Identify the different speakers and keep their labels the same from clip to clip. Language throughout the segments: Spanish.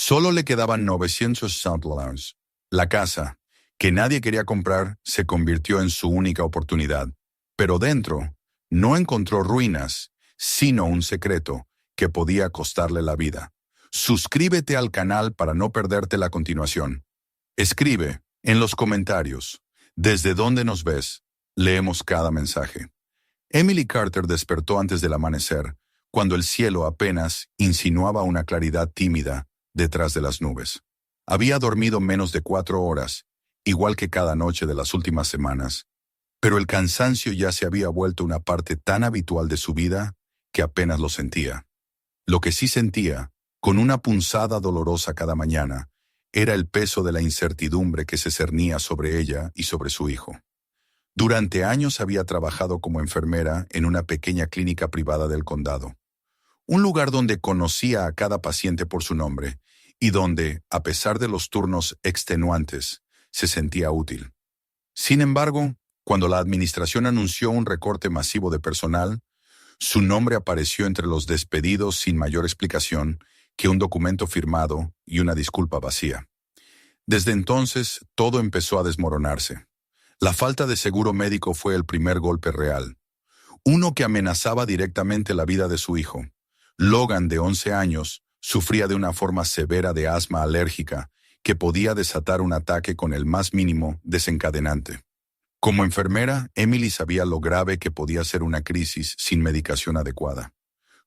Speaker 1: Solo le quedaban 900 $. La casa, que nadie quería comprar, se convirtió en su única oportunidad. Pero dentro, no encontró ruinas, sino un secreto que podía costarle la vida. Suscríbete al canal para no perderte la continuación. Escribe en los comentarios desde dónde nos ves. Leemos cada mensaje. Emily Carter despertó antes del amanecer, cuando el cielo apenas insinuaba una claridad tímida detrás de las nubes. Había dormido menos de 4 horas, igual que cada noche de las últimas semanas, pero el cansancio ya se había vuelto una parte tan habitual de su vida que apenas lo sentía. Lo que sí sentía, con una punzada dolorosa cada mañana, era el peso de la incertidumbre que se cernía sobre ella y sobre su hijo. Durante años había trabajado como enfermera en una pequeña clínica privada del condado, un lugar donde conocía a cada paciente por su nombre y donde, a pesar de los turnos extenuantes, se sentía útil. Sin embargo, cuando la administración anunció un recorte masivo de personal, su nombre apareció entre los despedidos sin mayor explicación que un documento firmado y una disculpa vacía. Desde entonces, todo empezó a desmoronarse. La falta de seguro médico fue el primer golpe real, uno que amenazaba directamente la vida de su hijo. Logan, de 11 años, sufría de una forma severa de asma alérgica que podía desatar un ataque con el más mínimo desencadenante. Como enfermera, Emily sabía lo grave que podía ser una crisis sin medicación adecuada.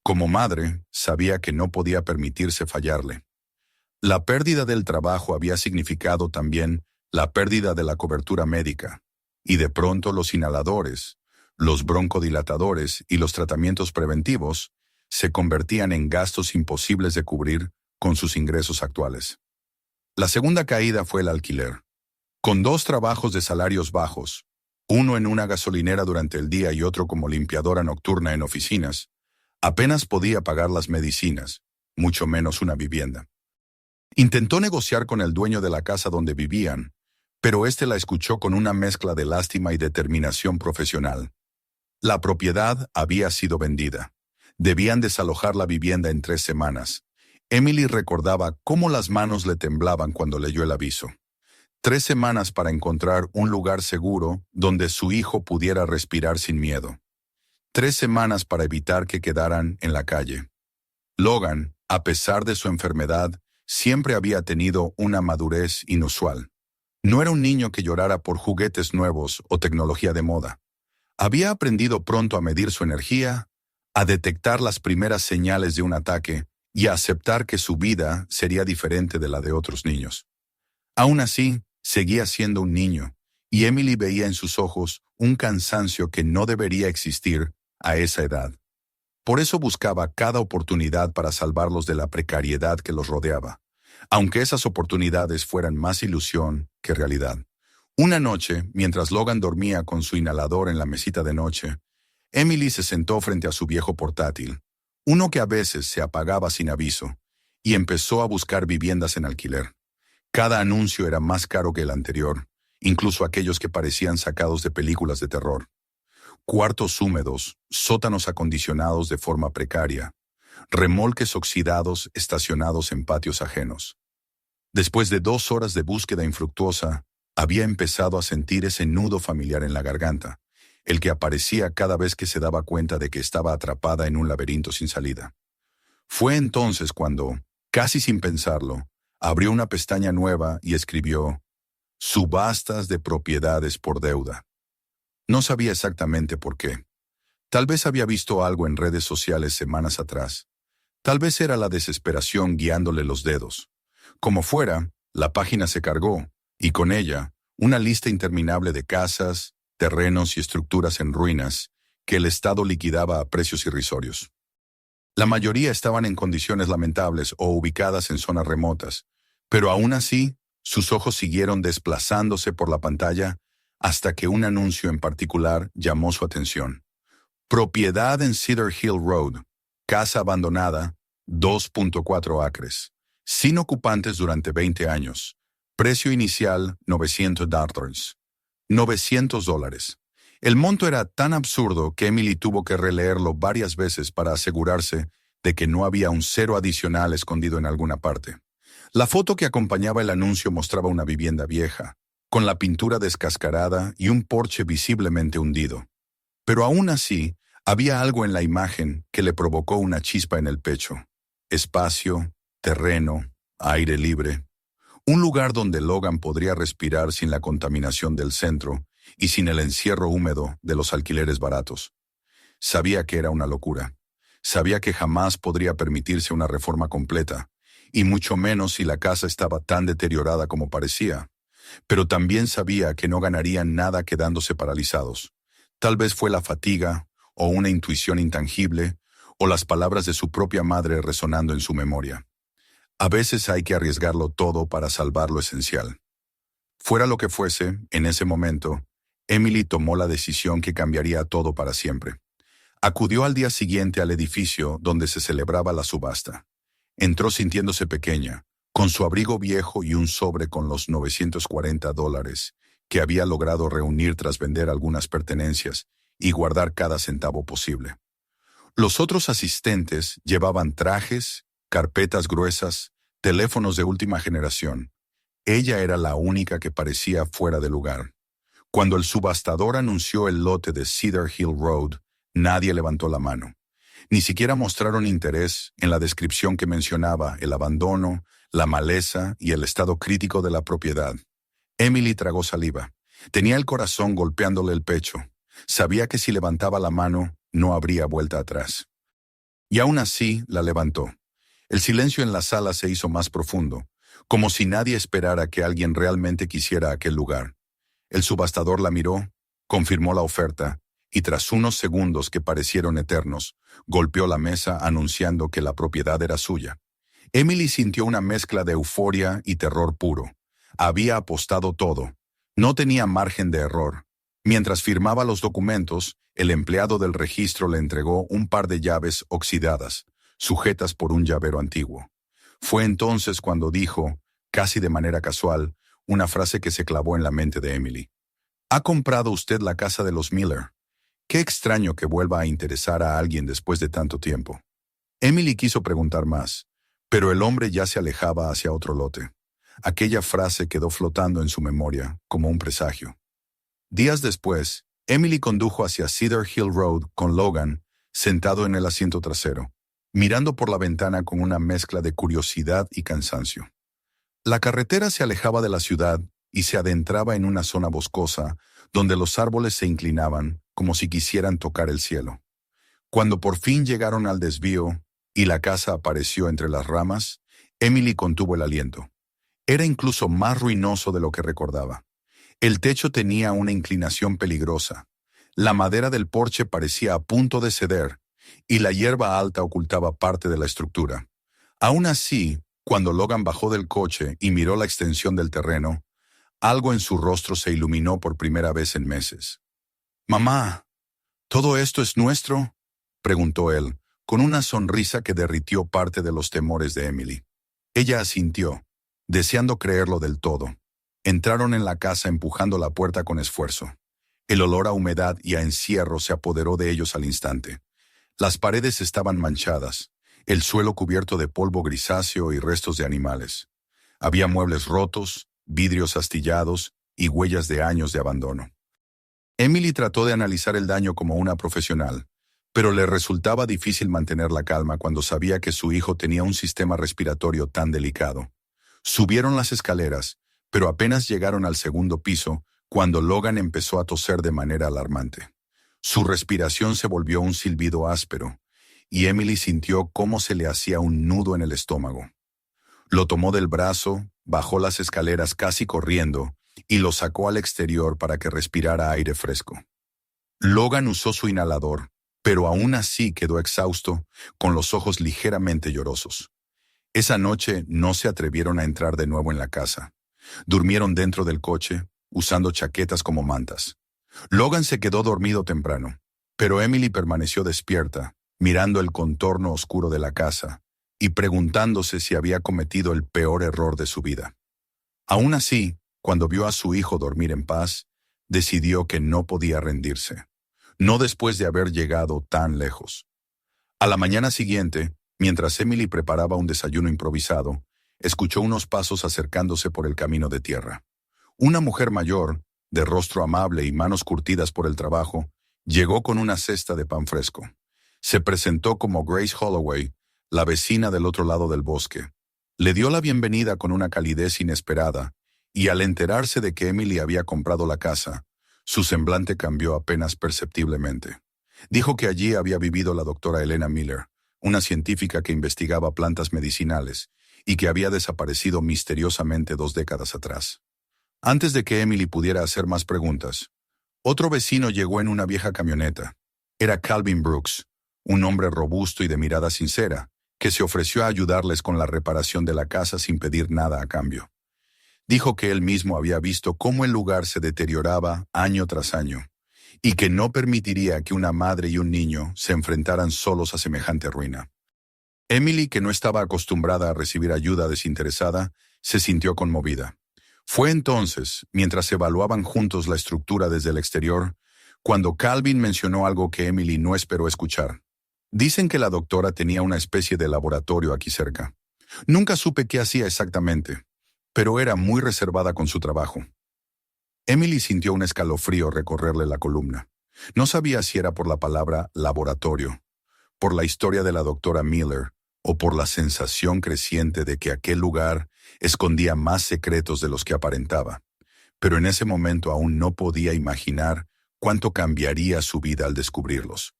Speaker 1: Como madre, sabía que no podía permitirse fallarle. La pérdida del trabajo había significado también la pérdida de la cobertura médica, y de pronto los inhaladores, los broncodilatadores y los tratamientos preventivos se convertían en gastos imposibles de cubrir con sus ingresos actuales. La segunda caída fue el alquiler. Con 2 trabajos de salarios bajos, uno en una gasolinera durante el día y otro como limpiadora nocturna en oficinas, apenas podía pagar las medicinas, mucho menos una vivienda. Intentó negociar con el dueño de la casa donde vivían, pero éste la escuchó con una mezcla de lástima y determinación profesional. La propiedad había sido vendida. Debían desalojar la vivienda en 3 semanas. Emily recordaba cómo las manos le temblaban cuando leyó el aviso. 3 semanas para encontrar un lugar seguro donde su hijo pudiera respirar sin miedo. 3 semanas para evitar que quedaran en la calle. Logan, a pesar de su enfermedad, siempre había tenido una madurez inusual. No era un niño que llorara por juguetes nuevos o tecnología de moda. Había aprendido pronto a medir su energía, a detectar las primeras señales de un ataque y a aceptar que su vida sería diferente de la de otros niños. Aún así, seguía siendo un niño, y Emily veía en sus ojos un cansancio que no debería existir a esa edad. Por eso buscaba cada oportunidad para salvarlos de la precariedad que los rodeaba, aunque esas oportunidades fueran más ilusión que realidad. Una noche, mientras Logan dormía con su inhalador en la mesita de noche, Emily se sentó frente a su viejo portátil, uno que a veces se apagaba sin aviso, y empezó a buscar viviendas en alquiler. Cada anuncio era más caro que el anterior, incluso aquellos que parecían sacados de películas de terror. Cuartos húmedos, sótanos acondicionados de forma precaria, remolques oxidados estacionados en patios ajenos. Después de 2 horas de búsqueda infructuosa, había empezado a sentir ese nudo familiar en la garganta, el que aparecía cada vez que se daba cuenta de que estaba atrapada en un laberinto sin salida. Fue entonces cuando, casi sin pensarlo, abrió una pestaña nueva y escribió «Subastas de propiedades por deuda». No sabía exactamente por qué. Tal vez había visto algo en redes sociales semanas atrás. Tal vez era la desesperación guiándole los dedos. Como fuera, la página se cargó, y con ella, una lista interminable de casas, terrenos y estructuras en ruinas que el Estado liquidaba a precios irrisorios. La mayoría estaban en condiciones lamentables o ubicadas en zonas remotas, pero aún así, sus ojos siguieron desplazándose por la pantalla hasta que un anuncio en particular llamó su atención. Propiedad en Cedar Hill Road, casa abandonada, 2.4 acres, sin ocupantes durante 20 años. Precio inicial, $900. $900. El monto era tan absurdo que Emily tuvo que releerlo varias veces para asegurarse de que no había un cero adicional escondido en alguna parte. La foto que acompañaba el anuncio mostraba una vivienda vieja, con la pintura descascarada y un porche visiblemente hundido. Pero aún así, había algo en la imagen que le provocó una chispa en el pecho. Espacio, terreno, aire libre. Un lugar donde Logan podría respirar sin la contaminación del centro y sin el encierro húmedo de los alquileres baratos. Sabía que era una locura. Sabía que jamás podría permitirse una reforma completa, y mucho menos si la casa estaba tan deteriorada como parecía. Pero también sabía que no ganarían nada quedándose paralizados. Tal vez fue la fatiga, o una intuición intangible, o las palabras de su propia madre resonando en su memoria. A veces hay que arriesgarlo todo para salvar lo esencial. Fuera lo que fuese, en ese momento, Emily tomó la decisión que cambiaría todo para siempre. Acudió al día siguiente al edificio donde se celebraba la subasta. Entró sintiéndose pequeña, con su abrigo viejo y un sobre con los $940 que había logrado reunir tras vender algunas pertenencias y guardar cada centavo posible. Los otros asistentes llevaban trajes, carpetas gruesas, teléfonos de última generación. Ella era la única que parecía fuera de lugar. Cuando el subastador anunció el lote de Cedar Hill Road, nadie levantó la mano. Ni siquiera mostraron interés en la descripción que mencionaba el abandono, la maleza y el estado crítico de la propiedad. Emily tragó saliva. Tenía el corazón golpeándole el pecho. Sabía que si levantaba la mano, no habría vuelta atrás. Y aún así la levantó. El silencio en la sala se hizo más profundo, como si nadie esperara que alguien realmente quisiera aquel lugar. El subastador la miró, confirmó la oferta, y tras unos segundos que parecieron eternos, golpeó la mesa anunciando que la propiedad era suya. Emily sintió una mezcla de euforia y terror puro. Había apostado todo. No tenía margen de error. Mientras firmaba los documentos, el empleado del registro le entregó un par de llaves oxidadas, sujetas por un llavero antiguo. Fue entonces cuando dijo, casi de manera casual, una frase que se clavó en la mente de Emily. ¿Ha comprado usted la casa de los Miller? Qué extraño que vuelva a interesar a alguien después de tanto tiempo. Emily quiso preguntar más, pero el hombre ya se alejaba hacia otro lote. Aquella frase quedó flotando en su memoria, como un presagio. Días después, Emily condujo hacia Cedar Hill Road con Logan, sentado en el asiento trasero, mirando por la ventana con una mezcla de curiosidad y cansancio. La carretera se alejaba de la ciudad y se adentraba en una zona boscosa, donde los árboles se inclinaban, como si quisieran tocar el cielo. Cuando por fin llegaron al desvío y la casa apareció entre las ramas, Emily contuvo el aliento. Era incluso más ruinoso de lo que recordaba. El techo tenía una inclinación peligrosa. La madera del porche parecía a punto de ceder, y la hierba alta ocultaba parte de la estructura. Aún así, cuando Logan bajó del coche y miró la extensión del terreno, algo en su rostro se iluminó por primera vez en meses. «Mamá, ¿todo esto es nuestro?», preguntó él, con una sonrisa que derritió parte de los temores de Emily. Ella asintió, deseando creerlo del todo. Entraron en la casa empujando la puerta con esfuerzo. El olor a humedad y a encierro se apoderó de ellos al instante. Las paredes estaban manchadas, el suelo cubierto de polvo grisáceo y restos de animales. Había muebles rotos, vidrios astillados y huellas de años de abandono. Emily trató de analizar el daño como una profesional, pero le resultaba difícil mantener la calma cuando sabía que su hijo tenía un sistema respiratorio tan delicado. Subieron las escaleras, pero apenas llegaron al segundo piso cuando Logan empezó a toser de manera alarmante. Su respiración se volvió un silbido áspero, y Emily sintió cómo se le hacía un nudo en el estómago. Lo tomó del brazo, bajó las escaleras casi corriendo, y lo sacó al exterior para que respirara aire fresco. Logan usó su inhalador, pero aún así quedó exhausto, con los ojos ligeramente llorosos. Esa noche no se atrevieron a entrar de nuevo en la casa. Durmieron dentro del coche, usando chaquetas como mantas. Logan se quedó dormido temprano, pero Emily permaneció despierta, mirando el contorno oscuro de la casa y preguntándose si había cometido el peor error de su vida. Aún así, cuando vio a su hijo dormir en paz, decidió que no podía rendirse, no después de haber llegado tan lejos. A la mañana siguiente, mientras Emily preparaba un desayuno improvisado, escuchó unos pasos acercándose por el camino de tierra. Una mujer mayor, de rostro amable y manos curtidas por el trabajo, llegó con una cesta de pan fresco. Se presentó como Grace Holloway, la vecina del otro lado del bosque. Le dio la bienvenida con una calidez inesperada, y al enterarse de que Emily había comprado la casa, su semblante cambió apenas perceptiblemente. Dijo que allí había vivido la doctora Helena Miller, una científica que investigaba plantas medicinales y que había desaparecido misteriosamente 2 décadas atrás. Antes de que Emily pudiera hacer más preguntas, otro vecino llegó en una vieja camioneta. Era Calvin Brooks, un hombre robusto y de mirada sincera, que se ofreció a ayudarles con la reparación de la casa sin pedir nada a cambio. Dijo que él mismo había visto cómo el lugar se deterioraba año tras año, y que no permitiría que una madre y un niño se enfrentaran solos a semejante ruina. Emily, que no estaba acostumbrada a recibir ayuda desinteresada, se sintió conmovida. Fue entonces, mientras evaluaban juntos la estructura desde el exterior, cuando Calvin mencionó algo que Emily no esperó escuchar. Dicen que la doctora tenía una especie de laboratorio aquí cerca. Nunca supe qué hacía exactamente, pero era muy reservada con su trabajo. Emily sintió un escalofrío recorrerle la columna. No sabía si era por la palabra laboratorio, por la historia de la doctora Miller, o por la sensación creciente de que aquel lugar escondía más secretos de los que aparentaba. Pero en ese momento aún no podía imaginar cuánto cambiaría su vida al descubrirlos.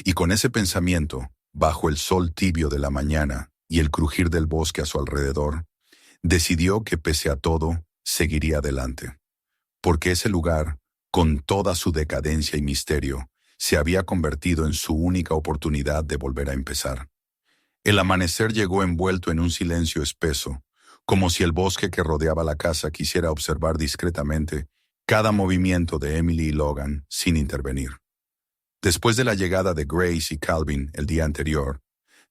Speaker 1: Y con ese pensamiento, bajo el sol tibio de la mañana y el crujir del bosque a su alrededor, decidió que pese a todo, seguiría adelante. Porque ese lugar, con toda su decadencia y misterio, se había convertido en su única oportunidad de volver a empezar. El amanecer llegó envuelto en un silencio espeso, como si el bosque que rodeaba la casa quisiera observar discretamente cada movimiento de Emily y Logan sin intervenir. Después de la llegada de Grace y Calvin el día anterior,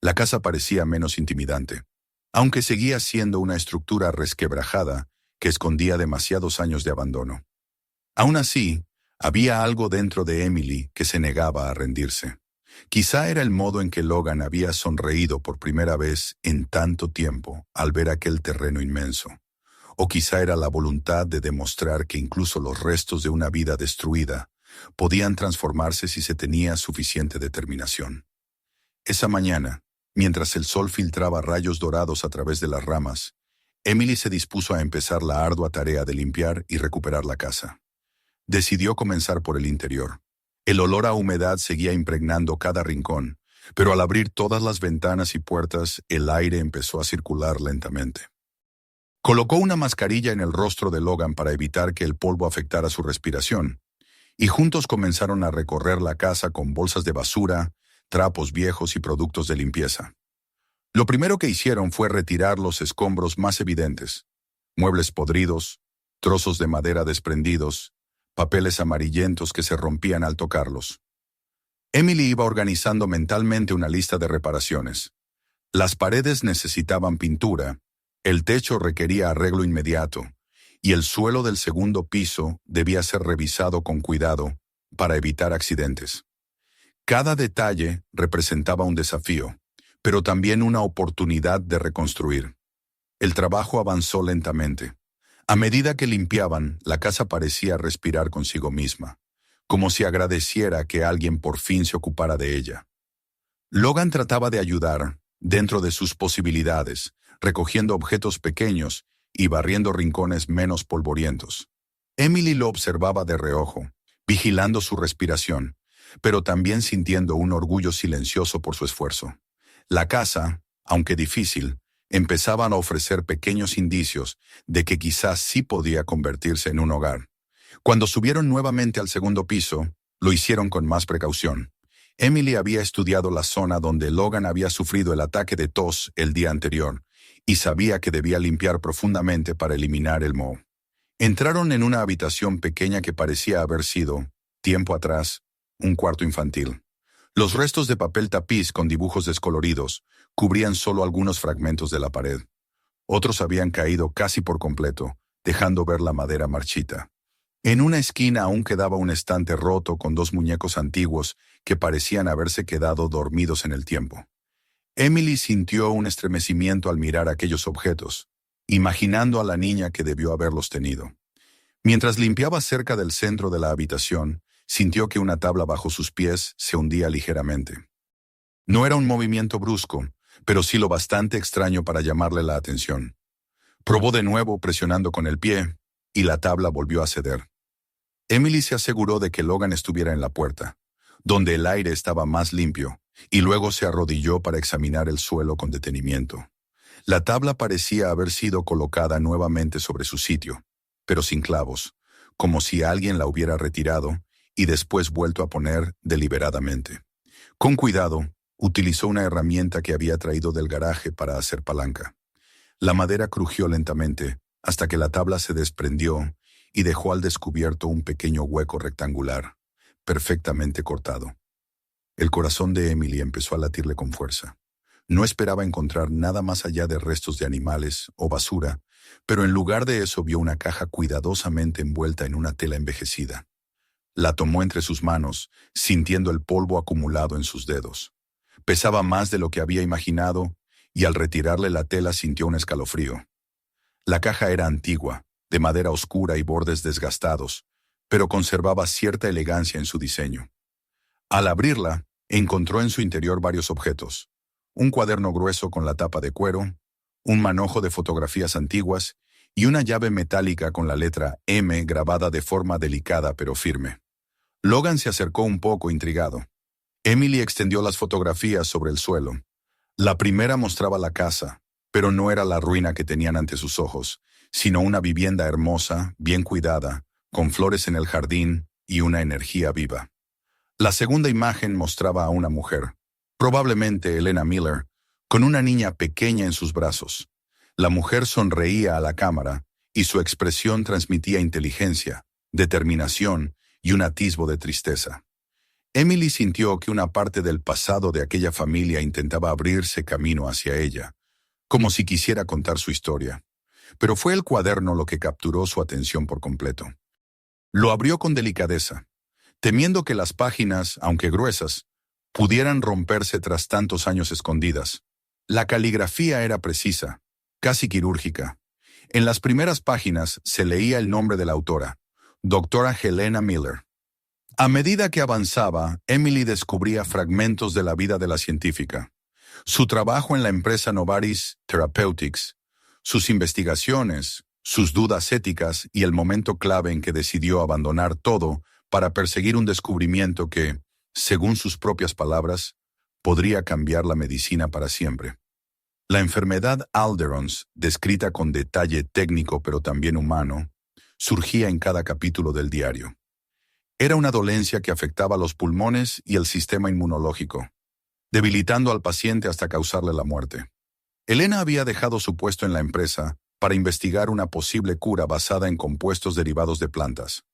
Speaker 1: la casa parecía menos intimidante, aunque seguía siendo una estructura resquebrajada que escondía demasiados años de abandono. Aún así, había algo dentro de Emily que se negaba a rendirse. Quizá era el modo en que Logan había sonreído por primera vez en tanto tiempo al ver aquel terreno inmenso. O quizá era la voluntad de demostrar que incluso los restos de una vida destruida podían transformarse si se tenía suficiente determinación. Esa mañana, mientras el sol filtraba rayos dorados a través de las ramas, Emily se dispuso a empezar la ardua tarea de limpiar y recuperar la casa. Decidió comenzar por el interior. El olor a humedad seguía impregnando cada rincón, pero al abrir todas las ventanas y puertas, el aire empezó a circular lentamente. Colocó una mascarilla en el rostro de Logan para evitar que el polvo afectara su respiración, y juntos comenzaron a recorrer la casa con bolsas de basura, trapos viejos y productos de limpieza. Lo primero que hicieron fue retirar los escombros más evidentes: muebles podridos, trozos de madera desprendidos, papeles amarillentos que se rompían al tocarlos. Emily iba organizando mentalmente una lista de reparaciones. Las paredes necesitaban pintura, el techo requería arreglo inmediato, y el suelo del segundo piso debía ser revisado con cuidado para evitar accidentes. Cada detalle representaba un desafío, pero también una oportunidad de reconstruir. El trabajo avanzó lentamente. A medida que limpiaban, la casa parecía respirar consigo misma, como si agradeciera que alguien por fin se ocupara de ella. Logan trataba de ayudar, dentro de sus posibilidades, recogiendo objetos pequeños y barriendo rincones menos polvorientos. Emily lo observaba de reojo, vigilando su respiración, pero también sintiendo un orgullo silencioso por su esfuerzo. La casa, aunque difícil, empezaban a ofrecer pequeños indicios de que quizás sí podía convertirse en un hogar. Cuando subieron nuevamente al segundo piso, lo hicieron con más precaución. Emily había estudiado la zona donde Logan había sufrido el ataque de tos el día anterior y sabía que debía limpiar profundamente para eliminar el moho. Entraron en una habitación pequeña que parecía haber sido, tiempo atrás, un cuarto infantil. Los restos de papel tapiz con dibujos descoloridos cubrían solo algunos fragmentos de la pared. Otros habían caído casi por completo, dejando ver la madera marchita. En una esquina aún quedaba un estante roto con 2 muñecos antiguos que parecían haberse quedado dormidos en el tiempo. Emily sintió un estremecimiento al mirar aquellos objetos, imaginando a la niña que debió haberlos tenido. Mientras limpiaba cerca del centro de la habitación, sintió que una tabla bajo sus pies se hundía ligeramente. No era un movimiento brusco, pero sí lo bastante extraño para llamarle la atención. Probó de nuevo presionando con el pie, y la tabla volvió a ceder. Emily se aseguró de que Logan estuviera en la puerta, donde el aire estaba más limpio, y luego se arrodilló para examinar el suelo con detenimiento. La tabla parecía haber sido colocada nuevamente sobre su sitio, pero sin clavos, como si alguien la hubiera retirado y después vuelto a poner deliberadamente. Con cuidado, utilizó una herramienta que había traído del garaje para hacer palanca. La madera crujió lentamente hasta que la tabla se desprendió y dejó al descubierto un pequeño hueco rectangular, perfectamente cortado. El corazón de Emily empezó a latirle con fuerza. No esperaba encontrar nada más allá de restos de animales o basura, pero en lugar de eso vio una caja cuidadosamente envuelta en una tela envejecida. La tomó entre sus manos, sintiendo el polvo acumulado en sus dedos. Pesaba más de lo que había imaginado, y al retirarle la tela sintió un escalofrío. La caja era antigua, de madera oscura y bordes desgastados, pero conservaba cierta elegancia en su diseño. Al abrirla, encontró en su interior varios objetos: un cuaderno grueso con la tapa de cuero, un manojo de fotografías antiguas y una llave metálica con la letra M grabada de forma delicada pero firme. Logan se acercó un poco intrigado. Emily extendió las fotografías sobre el suelo. La primera mostraba la casa, pero no era la ruina que tenían ante sus ojos, sino una vivienda hermosa, bien cuidada, con flores en el jardín y una energía viva. La segunda imagen mostraba a una mujer, probablemente Elena Miller, con una niña pequeña en sus brazos. La mujer sonreía a la cámara y su expresión transmitía inteligencia, determinación y un atisbo de tristeza. Emily sintió que una parte del pasado de aquella familia intentaba abrirse camino hacia ella, como si quisiera contar su historia. Pero fue el cuaderno lo que capturó su atención por completo. Lo abrió con delicadeza, temiendo que las páginas, aunque gruesas, pudieran romperse tras tantos años escondidas. La caligrafía era precisa, casi quirúrgica. En las primeras páginas se leía el nombre de la autora, doctora Helena Miller. A medida que avanzaba, Emily descubría fragmentos de la vida de la científica. Su trabajo en la empresa Novartis Therapeutics, sus investigaciones, sus dudas éticas y el momento clave en que decidió abandonar todo para perseguir un descubrimiento que, según sus propias palabras, podría cambiar la medicina para siempre. La enfermedad Alderons, descrita con detalle técnico pero también humano, surgía en cada capítulo del diario. Era una dolencia que afectaba los pulmones y el sistema inmunológico, debilitando al paciente hasta causarle la muerte. Elena había dejado su puesto en la empresa para investigar una posible cura basada en compuestos derivados de plantas.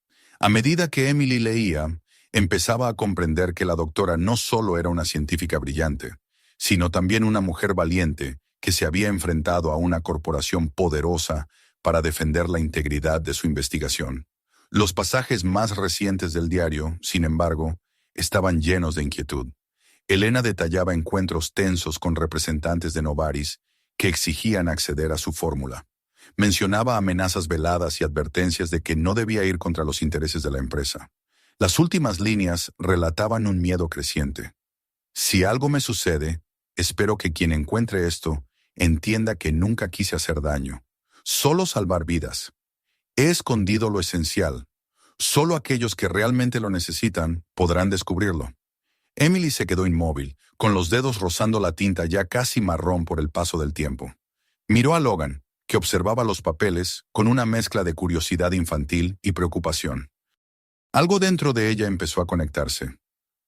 Speaker 1: A medida que Emily leía, empezaba a comprender que la doctora no solo era una científica brillante, sino también una mujer valiente que se había enfrentado a una corporación poderosa para defender la integridad de su investigación. Los pasajes más recientes del diario, sin embargo, estaban llenos de inquietud. Elena detallaba encuentros tensos con representantes de Novartis que exigían acceder a su fórmula. Mencionaba amenazas veladas y advertencias de que no debía ir contra los intereses de la empresa. Las últimas líneas relataban un miedo creciente. Si algo me sucede, espero que quien encuentre esto entienda que nunca quise hacer daño, solo salvar vidas. He escondido lo esencial. Solo aquellos que realmente lo necesitan podrán descubrirlo. Emily se quedó inmóvil, con los dedos rozando la tinta ya casi marrón por el paso del tiempo. Miró a Logan, que observaba los papeles con una mezcla de curiosidad infantil y preocupación. Algo dentro de ella empezó a conectarse.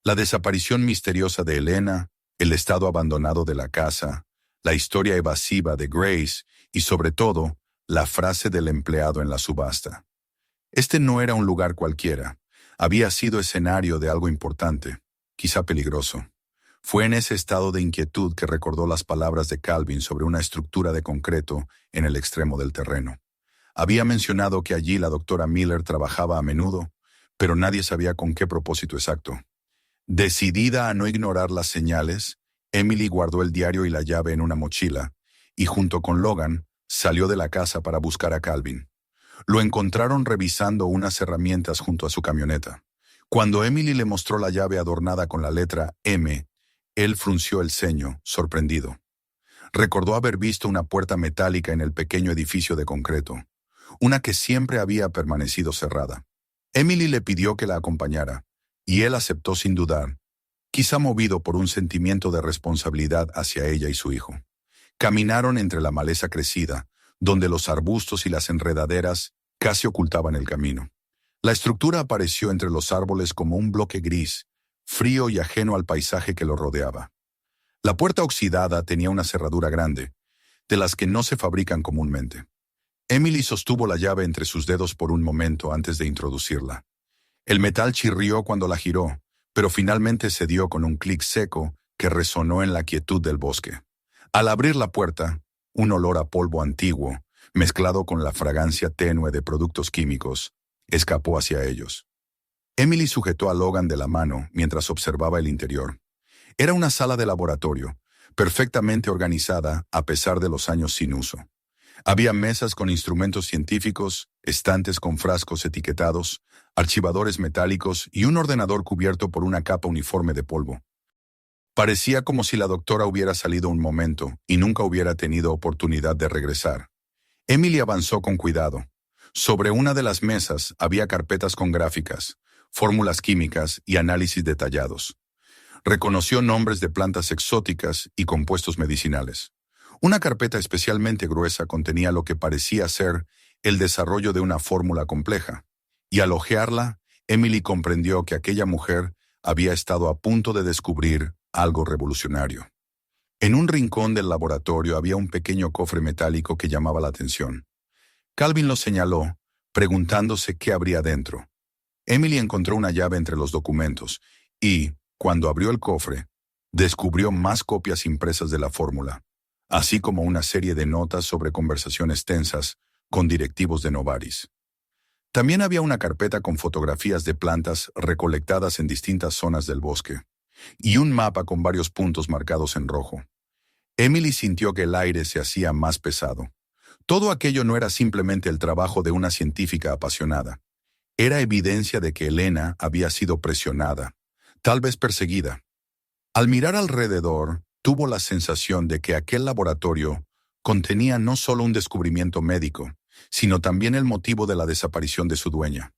Speaker 1: La desaparición misteriosa de Elena, el estado abandonado de la casa, la historia evasiva de Grace y, sobre todo, la frase del empleado en la subasta. Este no era un lugar cualquiera. Había sido escenario de algo importante, quizá peligroso. Fue en ese estado de inquietud que recordó las palabras de Calvin sobre una estructura de concreto en el extremo del terreno. Había mencionado que allí la doctora Miller trabajaba a menudo, pero nadie sabía con qué propósito exacto. Decidida a no ignorar las señales, Emily guardó el diario y la llave en una mochila, y junto con Logan, salió de la casa para buscar a Calvin. Lo encontraron revisando unas herramientas junto a su camioneta. Cuando Emily le mostró la llave adornada con la letra M, él frunció el ceño, sorprendido. Recordó haber visto una puerta metálica en el pequeño edificio de concreto, una que siempre había permanecido cerrada. Emily le pidió que la acompañara, y él aceptó sin dudar, quizá movido por un sentimiento de responsabilidad hacia ella y su hijo. Caminaron entre la maleza crecida, donde los arbustos y las enredaderas casi ocultaban el camino. La estructura apareció entre los árboles como un bloque gris, frío y ajeno al paisaje que lo rodeaba. La puerta oxidada tenía una cerradura grande, de las que no se fabrican comúnmente. Emily sostuvo la llave entre sus dedos por un momento antes de introducirla. El metal chirrió cuando la giró, pero finalmente cedió con un clic seco que resonó en la quietud del bosque. Al abrir la puerta, un olor a polvo antiguo, mezclado con la fragancia tenue de productos químicos, escapó hacia ellos. Emily sujetó a Logan de la mano mientras observaba el interior. Era una sala de laboratorio, perfectamente organizada a pesar de los años sin uso. Había mesas con instrumentos científicos, estantes con frascos etiquetados, archivadores metálicos y un ordenador cubierto por una capa uniforme de polvo. Parecía como si la doctora hubiera salido un momento y nunca hubiera tenido oportunidad de regresar. Emily avanzó con cuidado. Sobre una de las mesas había carpetas con gráficas, fórmulas químicas y análisis detallados. Reconoció nombres de plantas exóticas y compuestos medicinales. Una carpeta especialmente gruesa contenía lo que parecía ser el desarrollo de una fórmula compleja, y al hojearla, Emily comprendió que aquella mujer había estado a punto de descubrir algo revolucionario. En un rincón del laboratorio había un pequeño cofre metálico que llamaba la atención. Calvin lo señaló, preguntándose qué habría dentro. Emily encontró una llave entre los documentos y, cuando abrió el cofre, descubrió más copias impresas de la fórmula, así como una serie de notas sobre conversaciones tensas con directivos de Novartis. También había una carpeta con fotografías de plantas recolectadas en distintas zonas del bosque, y un mapa con varios puntos marcados en rojo. Emily sintió que el aire se hacía más pesado. Todo aquello no era simplemente el trabajo de una científica apasionada. Era evidencia de que Elena había sido presionada, tal vez perseguida. Al mirar alrededor, tuvo la sensación de que aquel laboratorio contenía no solo un descubrimiento médico, sino también el motivo de la desaparición de su dueña.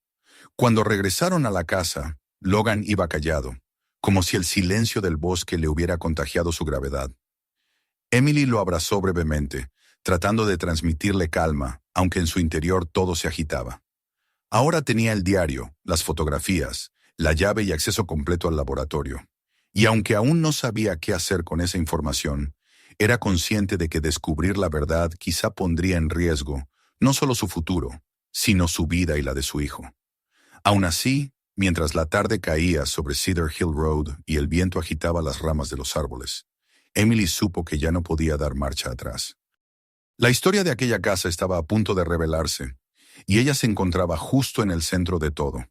Speaker 1: Cuando regresaron a la casa, Logan iba callado, como si el silencio del bosque le hubiera contagiado su gravedad. Emily lo abrazó brevemente, tratando de transmitirle calma, aunque en su interior todo se agitaba. Ahora tenía el diario, las fotografías, la llave y acceso completo al laboratorio. Y aunque aún no sabía qué hacer con esa información, era consciente de que descubrir la verdad quizá pondría en riesgo no solo su futuro, sino su vida y la de su hijo. Aún así, mientras la tarde caía sobre Cedar Hill Road y el viento agitaba las ramas de los árboles, Emily supo que ya no podía dar marcha atrás. La historia de aquella casa estaba a punto de revelarse, y ella se encontraba justo en el centro de todo.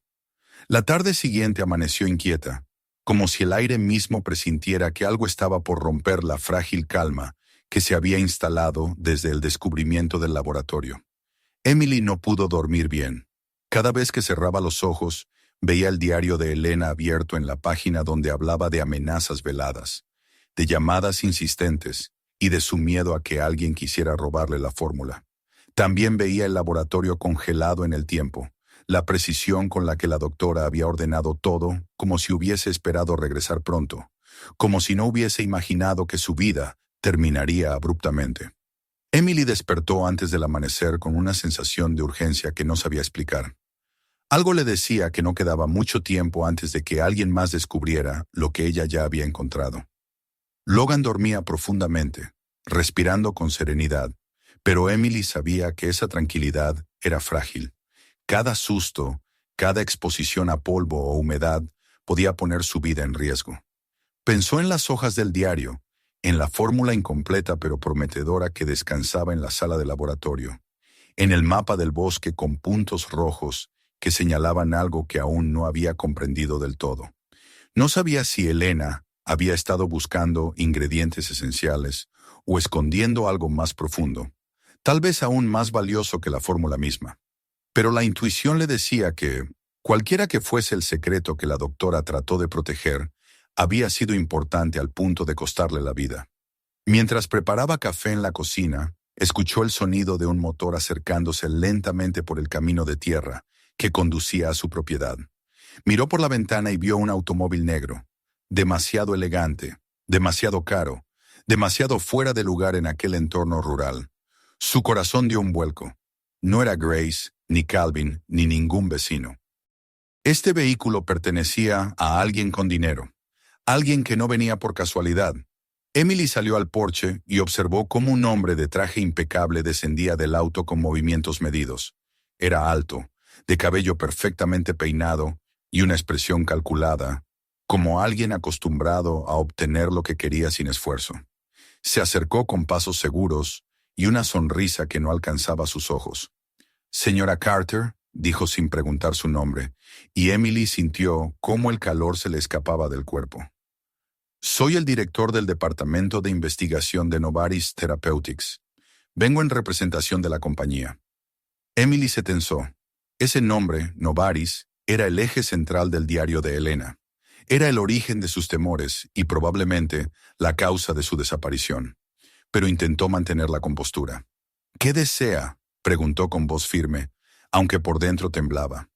Speaker 1: La tarde siguiente amaneció inquieta, como si el aire mismo presintiera que algo estaba por romper la frágil calma que se había instalado desde el descubrimiento del laboratorio. Emily no pudo dormir bien. Cada vez que cerraba los ojos, veía el diario de Elena abierto en la página donde hablaba de amenazas veladas, de llamadas insistentes y de su miedo a que alguien quisiera robarle la fórmula. También veía el laboratorio congelado en el tiempo, la precisión con la que la doctora había ordenado todo, como si hubiese esperado regresar pronto, como si no hubiese imaginado que su vida terminaría abruptamente. Emily despertó antes del amanecer con una sensación de urgencia que no sabía explicar. Algo le decía que no quedaba mucho tiempo antes de que alguien más descubriera lo que ella ya había encontrado. Logan dormía profundamente, respirando con serenidad, pero Emily sabía que esa tranquilidad era frágil. Cada susto, cada exposición a polvo o humedad podía poner su vida en riesgo. Pensó en las hojas del diario, en la fórmula incompleta pero prometedora que descansaba en la sala de laboratorio, en el mapa del bosque con puntos rojos que señalaban algo que aún no había comprendido del todo. No sabía si Elena había estado buscando ingredientes esenciales o escondiendo algo más profundo. tal vez aún más valioso que la fórmula misma. Pero la intuición le decía que, cualquiera que fuese el secreto que la doctora trató de proteger, había sido importante al punto de costarle la vida. Mientras preparaba café en la cocina, escuchó el sonido de un motor acercándose lentamente por el camino de tierra que conducía a su propiedad. Miró por la ventana y vio un automóvil negro, demasiado elegante, demasiado caro, demasiado fuera de lugar en aquel entorno rural. Su corazón dio un vuelco. No era Grace, ni Calvin, ni ningún vecino. Este vehículo pertenecía a alguien con dinero, alguien que no venía por casualidad. Emily salió al porche y observó cómo un hombre de traje impecable descendía del auto con movimientos medidos. Era alto, de cabello perfectamente peinado y una expresión calculada, como alguien acostumbrado a obtener lo que quería sin esfuerzo. Se acercó con pasos seguros y una sonrisa que no alcanzaba sus ojos. «Señora Carter», dijo sin preguntar su nombre, y Emily sintió cómo el calor se le escapaba del cuerpo. «Soy el director del Departamento de Investigación de Novartis Therapeutics. Vengo en representación de la compañía». Emily se tensó. Ese nombre, Novartis, era el eje central del diario de Helena. Era el origen de sus temores y probablemente la causa de su desaparición. Pero intentó mantener la compostura. «¿Qué desea?», preguntó con voz firme, aunque por dentro temblaba.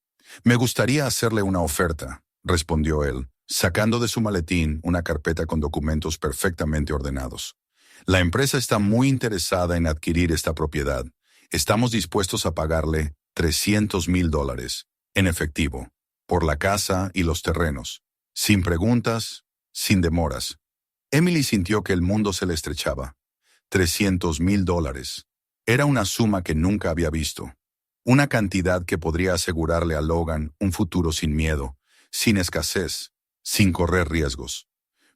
Speaker 1: «Me gustaría hacerle una oferta», respondió él, sacando de su maletín una carpeta con documentos perfectamente ordenados. «La empresa está muy interesada en adquirir esta propiedad. Estamos dispuestos a pagarle $300,000 en efectivo, por la casa y los terrenos, sin preguntas, sin demoras». Emily sintió que el mundo se le estrechaba. $300,000. Era una suma que nunca había visto. Una cantidad que podría asegurarle a Logan un futuro sin miedo, sin escasez, sin correr riesgos.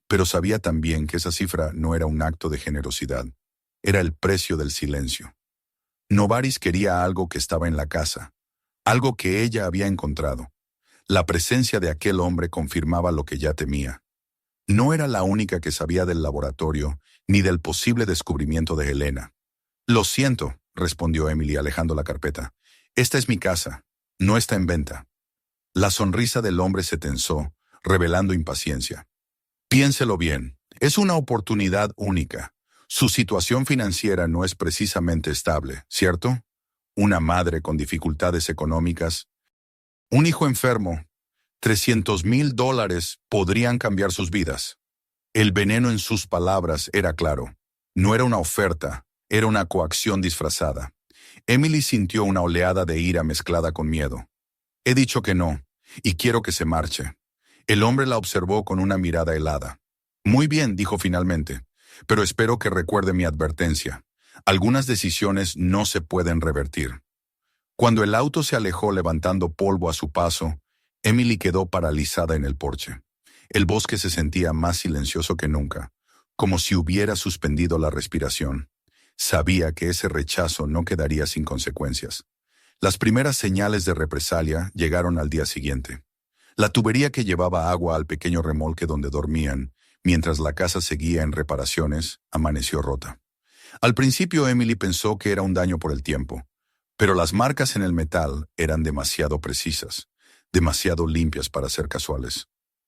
Speaker 1: Pero sabía también que esa cifra no era un acto de generosidad. Era el precio del silencio. Novartis quería algo que estaba en la casa, algo que ella había encontrado. La presencia de aquel hombre confirmaba lo que ya temía. No era la única que sabía del laboratorio ni del posible descubrimiento de Helena. «Lo siento», respondió Emily alejando la carpeta. «Esta es mi casa. No está en venta». La sonrisa del hombre se tensó, revelando impaciencia. «Piénselo bien. Es una oportunidad única. Su situación financiera no es precisamente estable, ¿cierto? Una madre con dificultades económicas. Un hijo enfermo. $300,000 podrían cambiar sus vidas». El veneno en sus palabras era claro. No era una oferta, era una coacción disfrazada. Emily sintió una oleada de ira mezclada con miedo. «He dicho que no, y quiero que se marche». El hombre la observó con una mirada helada. «Muy bien», dijo finalmente, «pero espero que recuerde mi advertencia. Algunas decisiones no se pueden revertir». Cuando el auto se alejó levantando polvo a su paso, Emily quedó paralizada en el porche. El bosque se sentía más silencioso que nunca, como si hubiera suspendido la respiración. Sabía que ese rechazo no quedaría sin consecuencias. Las primeras señales de represalia llegaron al día siguiente. La tubería que llevaba agua al pequeño remolque donde dormían, mientras la casa seguía en reparaciones, amaneció rota. Al principio Emily pensó que era un daño por el tiempo, pero las marcas en el metal eran demasiado precisas, demasiado limpias para ser casuales.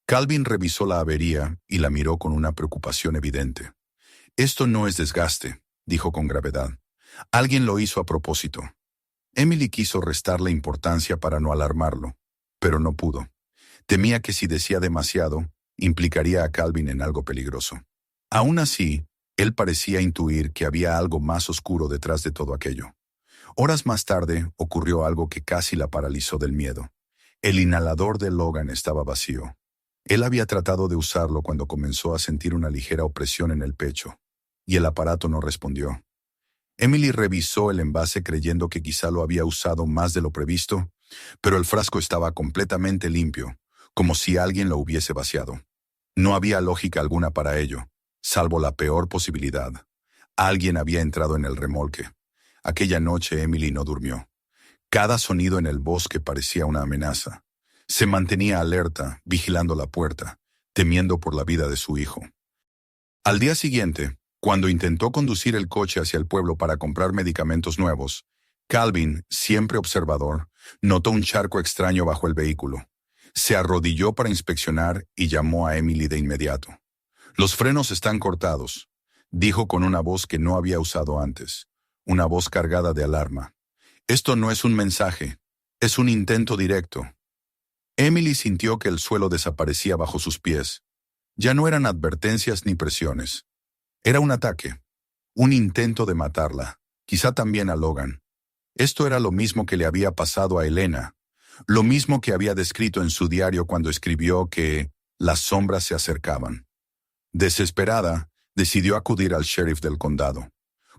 Speaker 1: Calvin revisó la avería y la miró con una preocupación evidente. «Esto no es desgaste», dijo con gravedad. «Alguien lo hizo a propósito». Emily quiso restarle importancia para no alarmarlo, pero no pudo. Temía que si decía demasiado, implicaría a Calvin en algo peligroso. Aún así, él parecía intuir que había algo más oscuro detrás de todo aquello. Horas más tarde ocurrió algo que casi la paralizó del miedo. El inhalador de Logan estaba vacío. Él había tratado de usarlo cuando comenzó a sentir una ligera opresión en el pecho, y el aparato no respondió. Emily revisó el envase creyendo que quizá lo había usado más de lo previsto, pero el frasco estaba completamente limpio, como si alguien lo hubiese vaciado. No había lógica alguna para ello, salvo la peor posibilidad. Alguien había entrado en el remolque. Aquella noche Emily no durmió. Cada sonido en el bosque parecía una amenaza. Se mantenía alerta, vigilando la puerta, temiendo por la vida de su hijo. Al día siguiente, Cuando intentó conducir el coche hacia el pueblo para comprar medicamentos nuevos, Calvin, siempre observador, notó un charco extraño bajo el vehículo. Se arrodilló para inspeccionar y llamó a Emily de inmediato. «Los frenos están cortados», dijo con una voz que no había usado antes, una voz cargada de alarma. «Esto no es un mensaje, es un intento directo». Emily sintió que el suelo desaparecía bajo sus pies. Ya no eran advertencias ni presiones. Era un ataque, un intento de matarla, quizá también a Logan. Esto era lo mismo que le había pasado a Elena, lo mismo que había descrito en su diario cuando escribió que las sombras se acercaban. Desesperada, decidió acudir al sheriff del condado.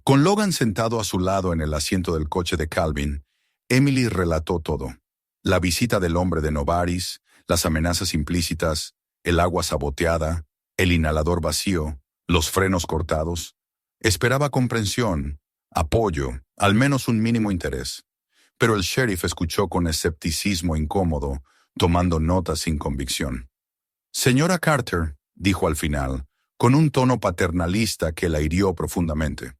Speaker 1: Con Logan sentado a su lado en el asiento del coche de Calvin, Emily relató todo. La visita del hombre de Novaris, las amenazas implícitas, el agua saboteada, el inhalador vacío, los frenos cortados. Esperaba comprensión, apoyo, al menos un mínimo interés. Pero el sheriff escuchó con escepticismo incómodo, tomando notas sin convicción. «Señora Carter», dijo al final, con un tono paternalista que la hirió profundamente.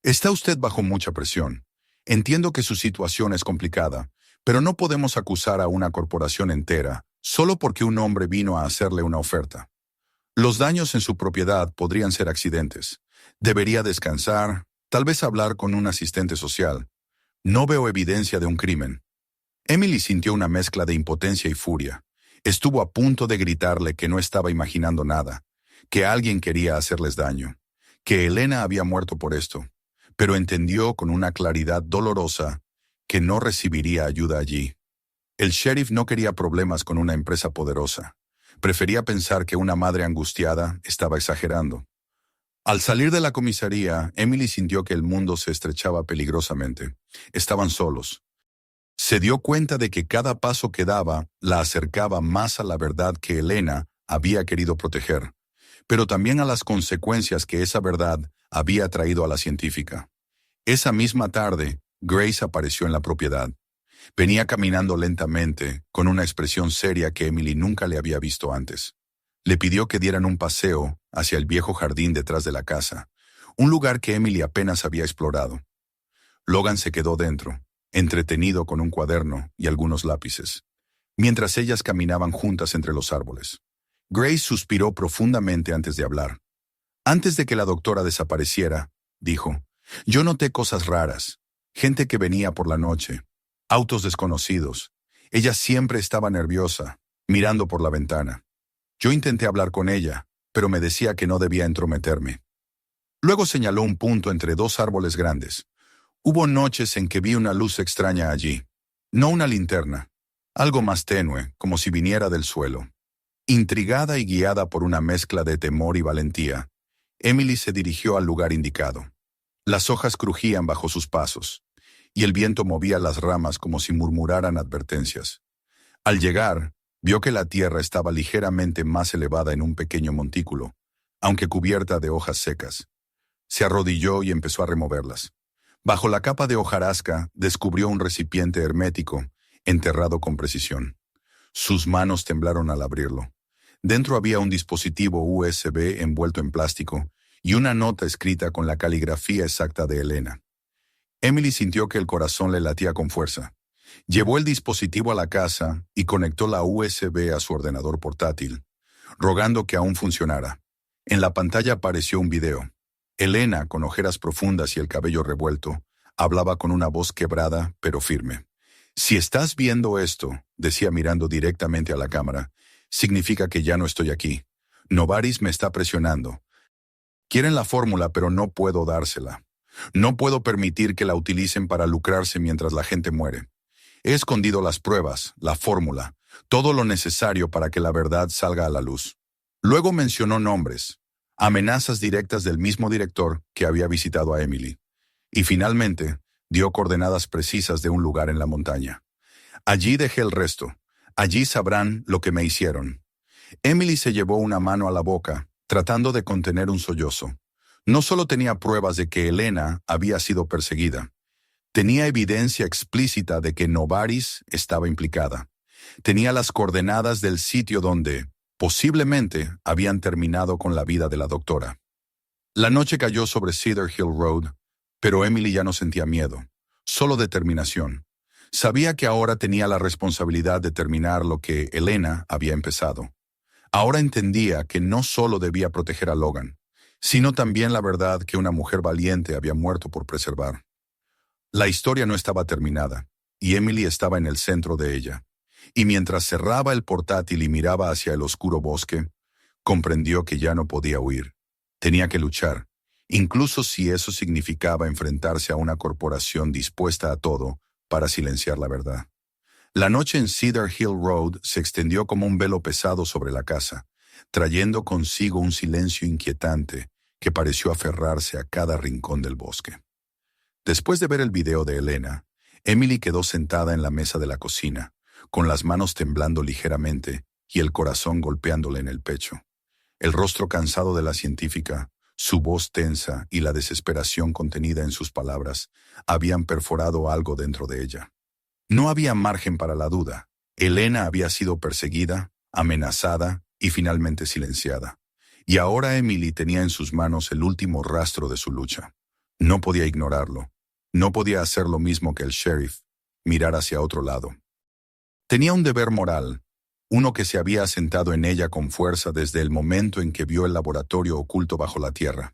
Speaker 1: «Está usted bajo mucha presión. Entiendo que su situación es complicada, pero no podemos acusar a una corporación entera solo porque un hombre vino a hacerle una oferta. Los daños en su propiedad podrían ser accidentes. Debería descansar, tal vez hablar con un asistente social. No veo evidencia de un crimen». Emily sintió una mezcla de impotencia y furia. Estuvo a punto de gritarle que no estaba imaginando nada, que alguien quería hacerles daño, que Elena había muerto por esto, pero entendió con una claridad dolorosa que no recibiría ayuda allí. El sheriff no quería problemas con una empresa poderosa. Prefería pensar que una madre angustiada estaba exagerando. Al salir de la comisaría, Emily sintió que el mundo se estrechaba peligrosamente. Estaban solos. Se dio cuenta de que cada paso que daba la acercaba más a la verdad que Elena había querido proteger, pero también a las consecuencias que esa verdad había traído a la científica. Esa misma tarde, Grace apareció en la propiedad. Venía caminando lentamente, con una expresión seria que Emily nunca le había visto antes. Le pidió que dieran un paseo hacia el viejo jardín detrás de la casa, un lugar que Emily apenas había explorado. Logan se quedó dentro, entretenido con un cuaderno y algunos lápices, mientras ellas caminaban juntas entre los árboles. Grace suspiró profundamente antes de hablar. «Antes de que la doctora desapareciera», dijo, «yo noté cosas raras, gente que venía por la noche, autos desconocidos. Ella siempre estaba nerviosa, mirando por la ventana. Yo intenté hablar con ella, pero me decía que no debía entrometerme». Luego señaló un punto entre dos árboles grandes. «Hubo noches en que vi una luz extraña allí. No una linterna, algo más tenue, como si viniera del suelo». Intrigada y guiada por una mezcla de temor y valentía, Emily se dirigió al lugar indicado. Las hojas crujían bajo sus pasos, y el viento movía las ramas como si murmuraran advertencias. Al llegar, vio que la tierra estaba ligeramente más elevada en un pequeño montículo, aunque cubierta de hojas secas. Se arrodilló y empezó a removerlas. Bajo la capa de hojarasca descubrió un recipiente hermético, enterrado con precisión. Sus manos temblaron al abrirlo. Dentro había un dispositivo USB envuelto en plástico y una nota escrita con la caligrafía exacta de Elena. Emily sintió que el corazón le latía con fuerza. Llevó el dispositivo a la casa y conectó la USB a su ordenador portátil, rogando que aún funcionara. En la pantalla apareció un video. Elena, con ojeras profundas y el cabello revuelto, hablaba con una voz quebrada pero firme. «Si estás viendo esto», decía mirando directamente a la cámara, «significa que ya no estoy aquí. Novaris me está presionando. Quieren la fórmula, pero no puedo dársela. No puedo permitir que la utilicen para lucrarse mientras la gente muere. He escondido las pruebas, la fórmula, todo lo necesario para que la verdad salga a la luz». Luego mencionó nombres, amenazas directas del mismo director que había visitado a Emily. Y finalmente, dio coordenadas precisas de un lugar en la montaña. «Allí dejé el resto. Allí sabrán lo que me hicieron». Emily se llevó una mano a la boca, tratando de contener un sollozo. No solo tenía pruebas de que Elena había sido perseguida. Tenía evidencia explícita de que Novaris estaba implicada. Tenía las coordenadas del sitio donde, posiblemente, habían terminado con la vida de la doctora. La noche cayó sobre Cedar Hill Road, pero Emily ya no sentía miedo, solo determinación. Sabía que ahora tenía la responsabilidad de terminar lo que Elena había empezado. Ahora entendía que no solo debía proteger a Logan, sino también la verdad que una mujer valiente había muerto por preservar. La historia no estaba terminada, y Emily estaba en el centro de ella. Y mientras cerraba el portátil y miraba hacia el oscuro bosque, comprendió que ya no podía huir. Tenía que luchar, incluso si eso significaba enfrentarse a una corporación dispuesta a todo para silenciar la verdad. La noche en Cedar Hill Road se extendió como un velo pesado sobre la casa, trayendo consigo un silencio inquietante que pareció aferrarse a cada rincón del bosque. Después de ver el video de Elena, Emily quedó sentada en la mesa de la cocina, con las manos temblando ligeramente y el corazón golpeándole en el pecho. El rostro cansado de la científica, su voz tensa y la desesperación contenida en sus palabras habían perforado algo dentro de ella. No había margen para la duda. Elena había sido perseguida, amenazada y finalmente silenciada. Y ahora Emily tenía en sus manos el último rastro de su lucha. No podía ignorarlo. No podía hacer lo mismo que el sheriff, mirar hacia otro lado. Tenía un deber moral, uno que se había asentado en ella con fuerza desde el momento en que vio el laboratorio oculto bajo la tierra.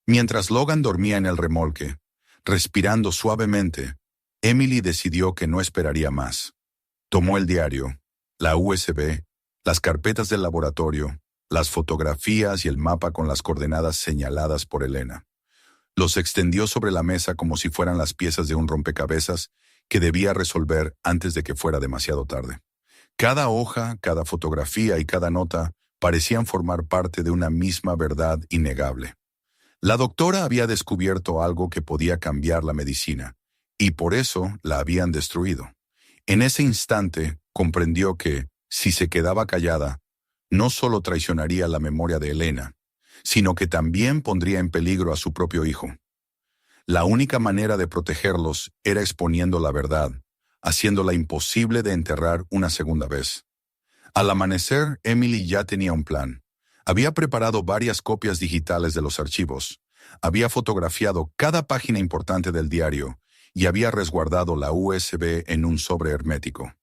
Speaker 1: Mientras Logan dormía en el remolque, respirando suavemente, Emily decidió que no esperaría más. Tomó el diario, la USB, las carpetas del laboratorio, las fotografías y el mapa con las coordenadas señaladas por Elena. Los extendió sobre la mesa como si fueran las piezas de un rompecabezas que debía resolver antes de que fuera demasiado tarde. Cada hoja, cada fotografía y cada nota parecían formar parte de una misma verdad innegable. La doctora había descubierto algo que podía cambiar la medicina, y por eso la habían destruido. En ese instante comprendió que, si se quedaba callada, no solo traicionaría la memoria de Elena, sino que también pondría en peligro a su propio hijo. La única manera de protegerlos era exponiendo la verdad, haciéndola imposible de enterrar una segunda vez. Al amanecer, Emily ya tenía un plan. Había preparado varias copias digitales de los archivos, había fotografiado cada página importante del diario y había resguardado la USB en un sobre hermético.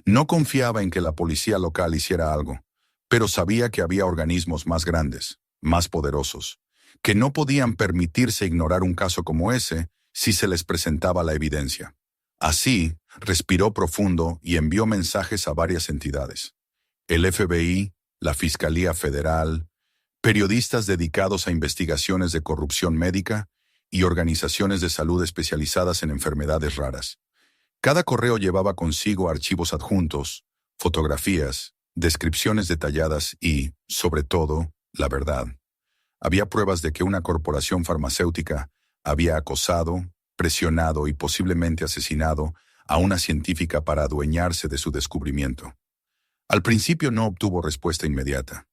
Speaker 1: No confiaba en que la policía local hiciera algo, pero sabía que había organismos más grandes, más poderosos, que no podían permitirse ignorar un caso como ese si se les presentaba la evidencia. Así, respiró profundo y envió mensajes a varias entidades. El FBI, la Fiscalía Federal, periodistas dedicados a investigaciones de corrupción médica y organizaciones de salud especializadas en enfermedades raras. Cada correo llevaba consigo archivos adjuntos, fotografías, descripciones detalladas y, sobre todo, la verdad. Había pruebas de que una corporación farmacéutica había acosado, presionado y posiblemente asesinado a una científica para adueñarse de su descubrimiento. Al principio no obtuvo respuesta inmediata.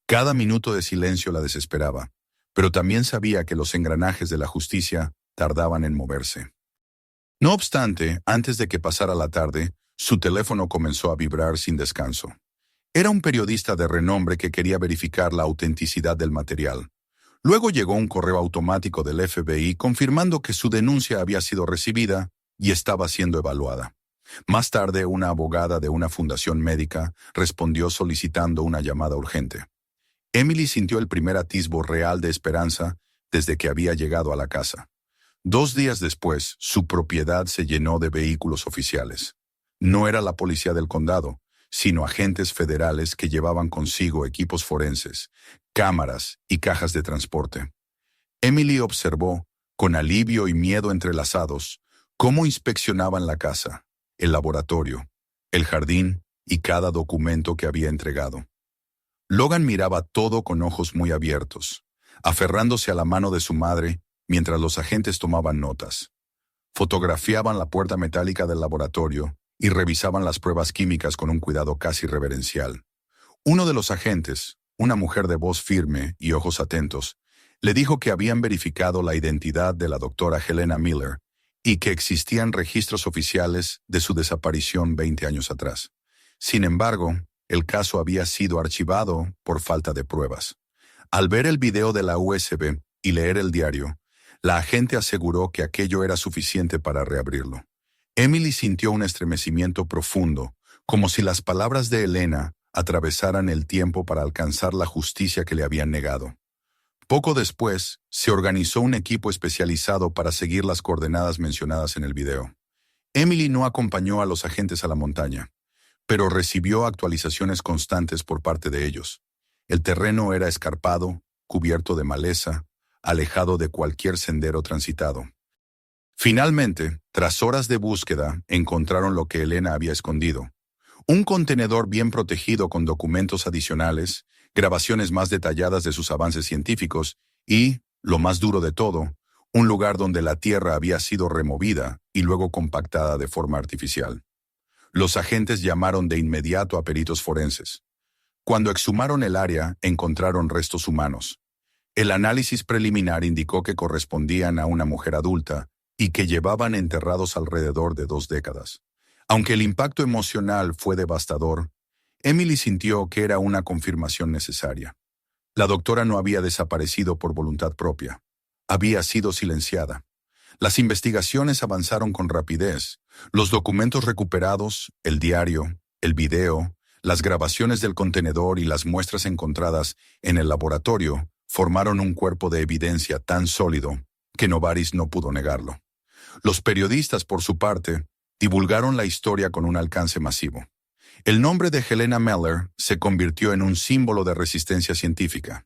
Speaker 1: Cada minuto de silencio la desesperaba, pero también sabía que los engranajes de la justicia tardaban en moverse. No obstante, antes de que pasara la tarde, su teléfono comenzó a vibrar sin descanso. Era un periodista de renombre que quería verificar la autenticidad del material. Luego llegó un correo automático del FBI confirmando que su denuncia había sido recibida y estaba siendo evaluada. Más tarde, una abogada de una fundación médica respondió solicitando una llamada urgente. Emily sintió el primer atisbo real de esperanza desde que había llegado a la casa. 2 días después, su propiedad se llenó de vehículos oficiales. No era la policía del condado, sino agentes federales que llevaban consigo equipos forenses, cámaras y cajas de transporte. Emily observó, con alivio y miedo entrelazados, cómo inspeccionaban la casa, el laboratorio, el jardín y cada documento que había entregado. Logan miraba todo con ojos muy abiertos, aferrándose a la mano de su madre mientras los agentes tomaban notas. Fotografiaban la puerta metálica del laboratorio y revisaban las pruebas químicas con un cuidado casi reverencial. Uno de los agentes, una mujer de voz firme y ojos atentos, le dijo que habían verificado la identidad de la doctora Helena Miller y que existían registros oficiales de su desaparición 20 años atrás. Sin embargo, el caso había sido archivado por falta de pruebas. Al ver el video de la USB, y leer el diario, la agente aseguró que aquello era suficiente para reabrirlo. Emily sintió un estremecimiento profundo, como si las palabras de Elena atravesaran el tiempo para alcanzar la justicia que le habían negado. Poco después, se organizó un equipo especializado para seguir las coordenadas mencionadas en el video. Emily no acompañó a los agentes a la montaña, pero recibió actualizaciones constantes por parte de ellos. El terreno era escarpado, cubierto de maleza, alejado de cualquier sendero transitado. Finalmente, tras horas de búsqueda, encontraron lo que Elena había escondido. Un contenedor bien protegido con documentos adicionales, grabaciones más detalladas de sus avances científicos y, lo más duro de todo, un lugar donde la tierra había sido removida y luego compactada de forma artificial. Los agentes llamaron de inmediato a peritos forenses. Cuando exhumaron el área, encontraron restos humanos. El análisis preliminar indicó que correspondían a una mujer adulta y que llevaban enterrados alrededor de 2 décadas. Aunque el impacto emocional fue devastador, Emily sintió que era una confirmación necesaria. La doctora no había desaparecido por voluntad propia. Había sido silenciada. Las investigaciones avanzaron con rapidez. Los documentos recuperados, el diario, el video, las grabaciones del contenedor y las muestras encontradas en el laboratorio formaron un cuerpo de evidencia tan sólido que Novaris no pudo negarlo. Los periodistas, por su parte, divulgaron la historia con un alcance masivo. El nombre de Helena Meller se convirtió en un símbolo de resistencia científica.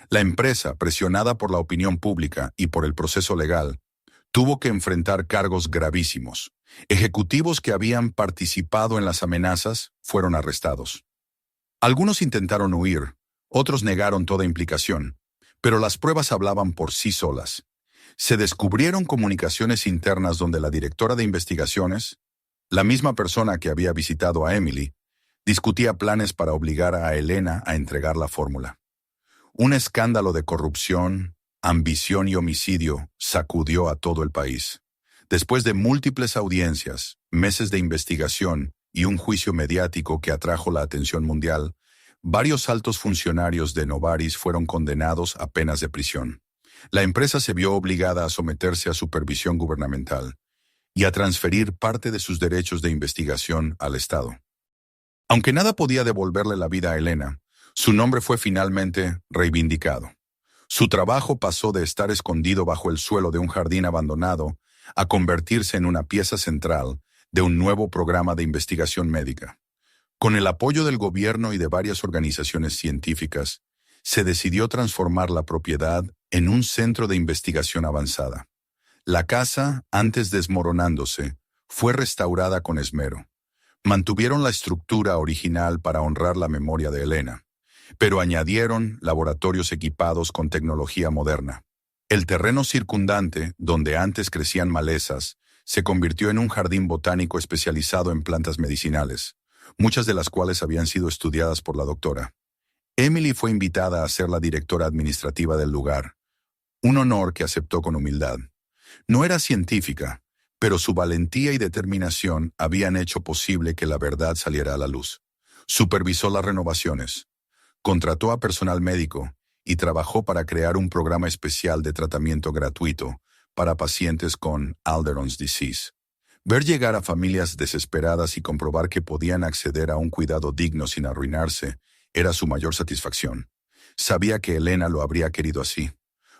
Speaker 1: La empresa, presionada por la opinión pública y por el proceso legal, tuvo que enfrentar cargos gravísimos. Ejecutivos que habían participado en las amenazas fueron arrestados. Algunos intentaron huir, otros negaron toda implicación, pero las pruebas hablaban por sí solas. Se descubrieron comunicaciones internas donde la directora de investigaciones, la misma persona que había visitado a Emily, discutía planes para obligar a Elena a entregar la fórmula. Un escándalo de corrupción, ambición y homicidio sacudió a todo el país. Después de múltiples audiencias, meses de investigación y un juicio mediático que atrajo la atención mundial, varios altos funcionarios de Novaris fueron condenados a penas de prisión. La empresa se vio obligada a someterse a supervisión gubernamental y a transferir parte de sus derechos de investigación al Estado. Aunque nada podía devolverle la vida a Elena, su nombre fue finalmente reivindicado. Su trabajo pasó de estar escondido bajo el suelo de un jardín abandonado a convertirse en una pieza central de un nuevo programa de investigación médica. Con el apoyo del gobierno y de varias organizaciones científicas, se decidió transformar la propiedad en un centro de investigación avanzada. La casa, antes desmoronándose, fue restaurada con esmero. Mantuvieron la estructura original para honrar la memoria de Elena, pero añadieron laboratorios equipados con tecnología moderna. El terreno circundante, donde antes crecían malezas, se convirtió en un jardín botánico especializado en plantas medicinales, muchas de las cuales habían sido estudiadas por la doctora. Emily fue invitada a ser la directora administrativa del lugar, un honor que aceptó con humildad. No era científica, pero su valentía y determinación habían hecho posible que la verdad saliera a la luz. Supervisó las renovaciones, contrató a personal médico y trabajó para crear un programa especial de tratamiento gratuito para pacientes con Alderon's disease. Ver llegar a familias desesperadas y comprobar que podían acceder a un cuidado digno sin arruinarse era su mayor satisfacción. Sabía que Elena lo habría querido así.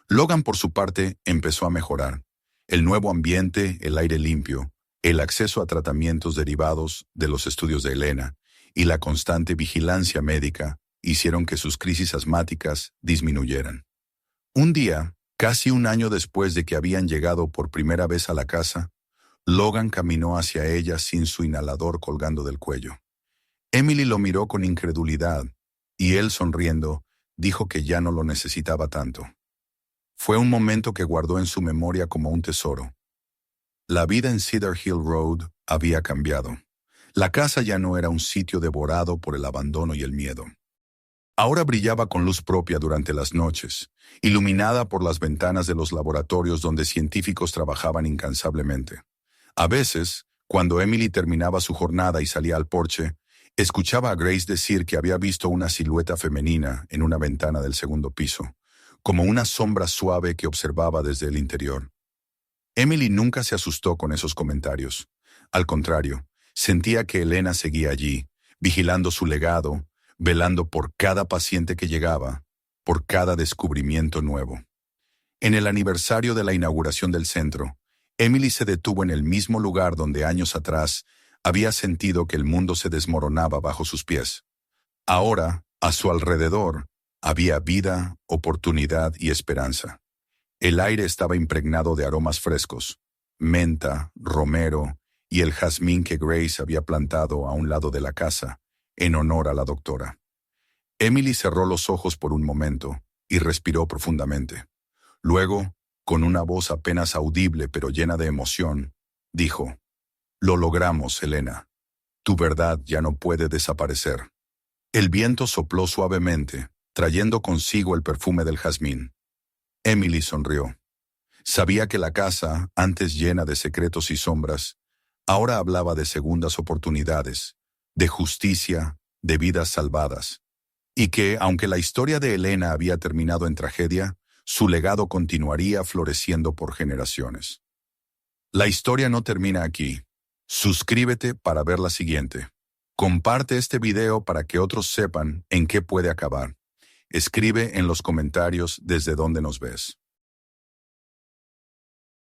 Speaker 1: Logan, por su parte, empezó a mejorar. El nuevo ambiente, el aire limpio, el acceso a tratamientos derivados de los estudios de Elena y la constante vigilancia médica hicieron que sus crisis asmáticas disminuyeran. Un día, casi un año después de que habían llegado por primera vez a la casa, Logan caminó hacia ella sin su inhalador colgando del cuello. Emily lo miró con incredulidad y él, sonriendo, dijo que ya no lo necesitaba tanto. Fue un momento que guardó en su memoria como un tesoro. La vida en Cedar Hill Road había cambiado. La casa ya no era un sitio devorado por el abandono y el miedo. Ahora brillaba con luz propia durante las noches, iluminada por las ventanas de los laboratorios donde científicos trabajaban incansablemente. A veces, cuando Emily terminaba su jornada y salía al porche, escuchaba a Grace decir que había visto una silueta femenina en una ventana del segundo piso, como una sombra suave que observaba desde el interior. Emily nunca se asustó con esos comentarios. Al contrario, sentía que Elena seguía allí, vigilando su legado, velando por cada paciente que llegaba, por cada descubrimiento nuevo. En el aniversario de la inauguración del centro, Emily se detuvo en el mismo lugar donde años atrás había sentido que el mundo se desmoronaba bajo sus pies. Ahora, a su alrededor, había vida, oportunidad y esperanza. El aire estaba impregnado de aromas frescos, menta, romero y el jazmín que Grace había plantado a un lado de la casa, en honor a la doctora. Emily cerró los ojos por un momento y respiró profundamente. Luego, con una voz apenas audible pero llena de emoción, dijo: «Lo logramos, Elena. Tu verdad ya no puede desaparecer». El viento sopló suavemente, trayendo consigo el perfume del jazmín. Emily sonrió. Sabía que la casa, antes llena de secretos y sombras, ahora hablaba de segundas oportunidades, de justicia, de vidas salvadas, y que, aunque la historia de Elena había terminado en tragedia, su legado continuaría floreciendo por generaciones. La historia no termina aquí. Suscríbete para ver la siguiente. Comparte este video para que otros sepan en qué puede acabar. Escribe en los comentarios desde dónde nos ves.